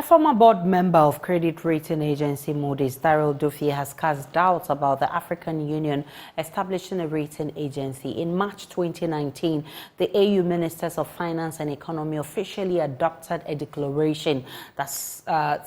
former board member of credit rating agency Moody's, Daryl Duffy, has cast doubts about the African Union establishing a rating agency. In March 2019, the AU Ministers of Finance and Economy officially adopted a declaration that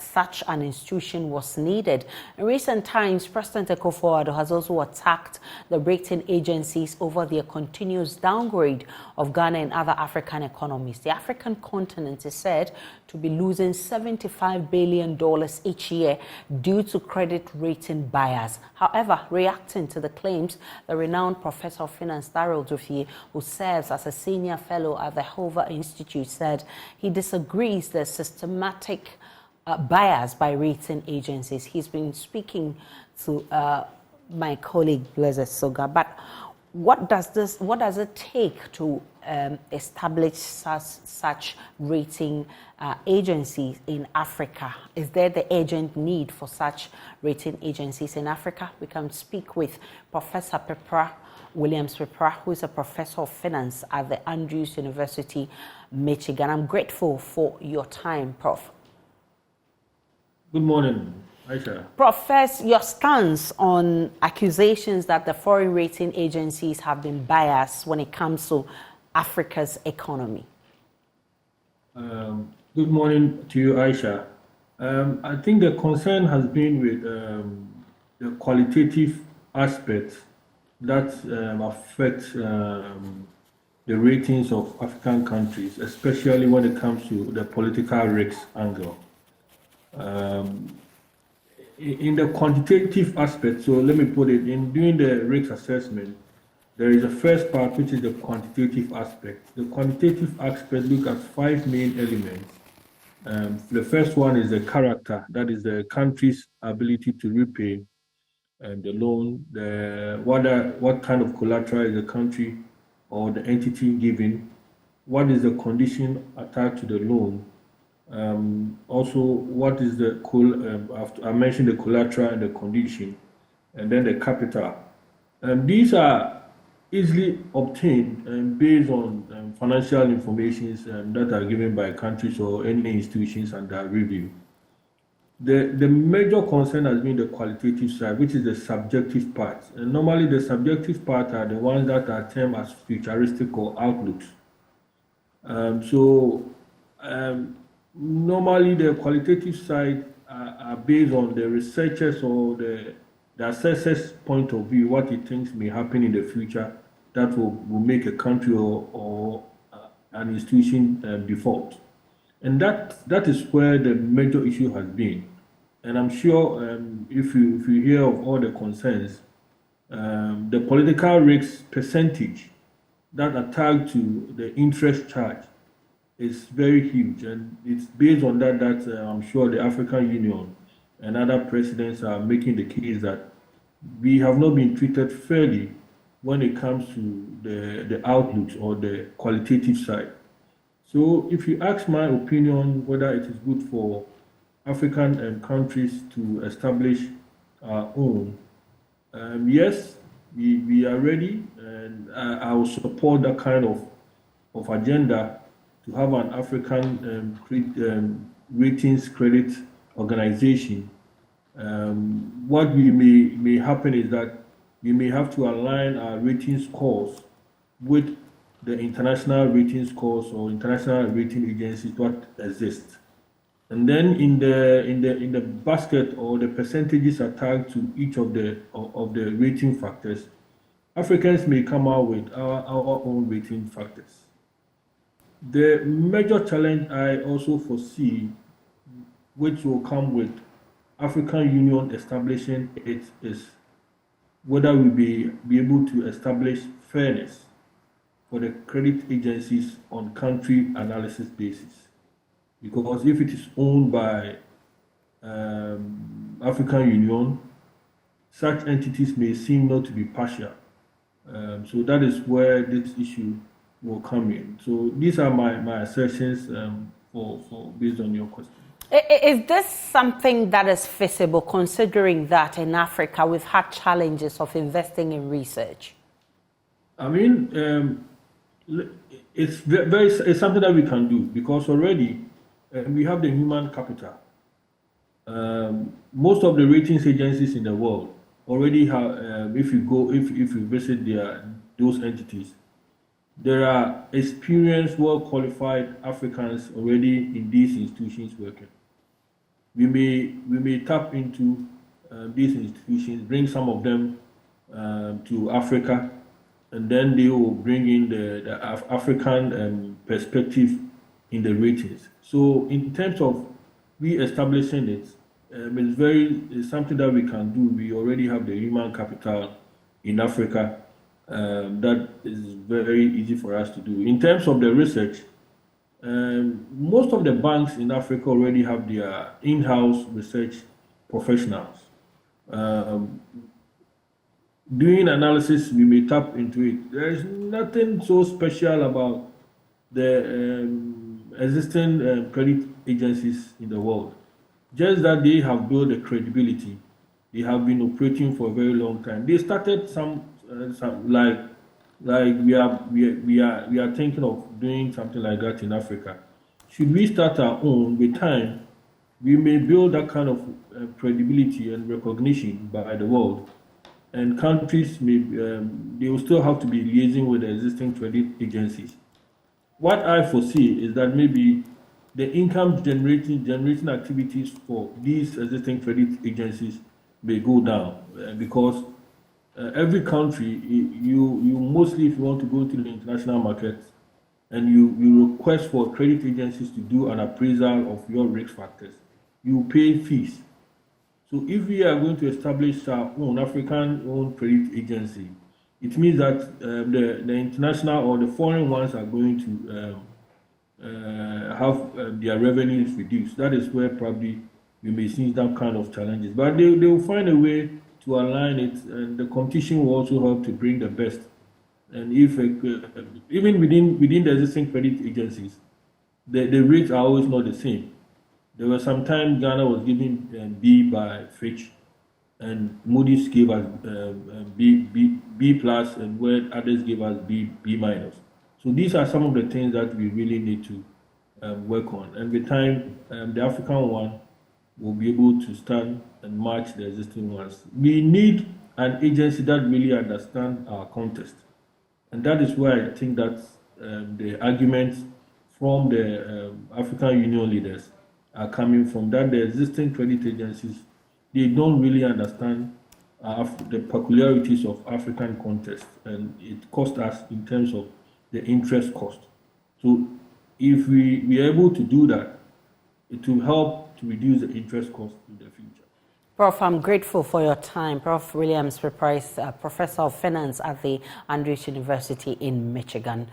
such an institution was needed. In recent times, President Akufo-Addo has also attacked the rating agencies over their continuous downgrade of Ghana and other African economies. The African continent is said to be losing $75 billion each year due to credit rating bias. However, reacting to the claims, the renowned professor of finance Daryl Duffy, who serves as a senior fellow at the Hoover Institute, said he disagrees there's systematic bias by rating agencies. He's been speaking to my colleague Blessed Soga, but what does it take to establish such rating agencies in Africa? Is there the urgent need for such rating agencies in Africa? We can speak with Professor Williams-Pepra, who is a professor of finance at the Andrews University, Michigan. I'm grateful for your time, Prof. Good morning, Aisha. Professor, your stance on accusations that the foreign rating agencies have been biased when it comes to Africa's economy. Good morning to you, Aisha. I think the concern has been with the qualitative aspects that affect the ratings of African countries, especially when it comes to the political risk angle. In the quantitative aspect, so let me put it, in doing the risk assessment, there is a first part which is the quantitative aspect. The quantitative aspect looks at 5 main elements. The first one is the character, that is the country's ability to repay the loan, what kind of collateral is the country or the entity giving, what is the condition attached to the loan, also what is the, I mentioned the collateral and the condition, and then the capital. These are easily obtained based on financial information that are given by countries or any institutions under review. The major concern has been the qualitative side, which is the subjective part. And normally the subjective part are the ones that are termed as futuristic or outlooks. Normally the qualitative side are based on the researchers or the assessor's point of view, what he thinks may happen in the future that will make a country or an institution default. And that is where the major issue has been. And I'm sure if you hear of all the concerns, the political risk percentage that are tied to the interest charge is very huge. And it's based on that I'm sure the African Union and other presidents are making the case that we have not been treated fairly when it comes to the outlooks or the qualitative side. So if you ask my opinion whether it is good for African countries to establish our own, yes, we are ready, and I will support that kind of agenda to have an African ratings credit organization. What may happen is that we may have to align our rating scores with the international rating scores or international rating agencies that exist. And then in the basket or the percentages attached to each of the rating factors, Africans may come out with our own rating factors. The major challenge I also foresee, which will come with African Union establishing it, is whether we be able to establish fairness for the credit agencies on country analysis basis. Because if it is owned by African Union, such entities may seem not to be partial. So that is where this issue will come in. So these are my assertions for based on your question. Is this something that is feasible, considering that in Africa we've had challenges of investing in research? I mean, it's something that we can do, because already we have the human capital. most of the ratings agencies in the world already have, if you visit those entities, there are experienced, well-qualified Africans already in these institutions working. We may tap into these institutions, bring some of them to Africa, and then they will bring in the African perspective in the ratings. So in terms of re-establishing it, it's something that we can do. We already have the human capital in Africa that is very easy for us to do. In terms of the research, most of the banks in Africa already have their in-house research professionals. Doing analysis, we may tap into it. There is nothing so special about the existing credit agencies in the world. Just that they have built the credibility. They have been operating for a very long time. They started some like we are thinking of doing something like that in Africa. Should we start our own? With time, we may build that kind of credibility and recognition by the world, and countries may they will still have to be liaising with the existing credit agencies. What I foresee is that maybe the income generating activities for these existing credit agencies may go down because every country, you mostly, if you want to go to the international market and you request for credit agencies to do an appraisal of your risk factors, you pay fees. So if we are going to establish our own African-owned credit agency, it means that the international or the foreign ones are going to have their revenues reduced. That is where probably we may see that kind of challenges. But they will find a way to align it, and the competition will also help to bring the best. And if even within the existing credit agencies, the rates are always not the same. There was some time Ghana was given B by Fitch, and Moody's gave us B plus, and where others gave us B minus. So these are some of the things that we really need to work on. And with time, the African one will be able to stand and match the existing ones. We need an agency that really understands our context. And that is where I think that the arguments from the African Union leaders are coming from, that the existing credit agencies, they don't really understand the peculiarities of African context, and it costs us in terms of the interest cost. So if we are able to do that, it will help to reduce the interest cost in the future. Prof, I'm grateful for your time. Prof. Williams Price, Professor of Finance at the Andrews University in Michigan.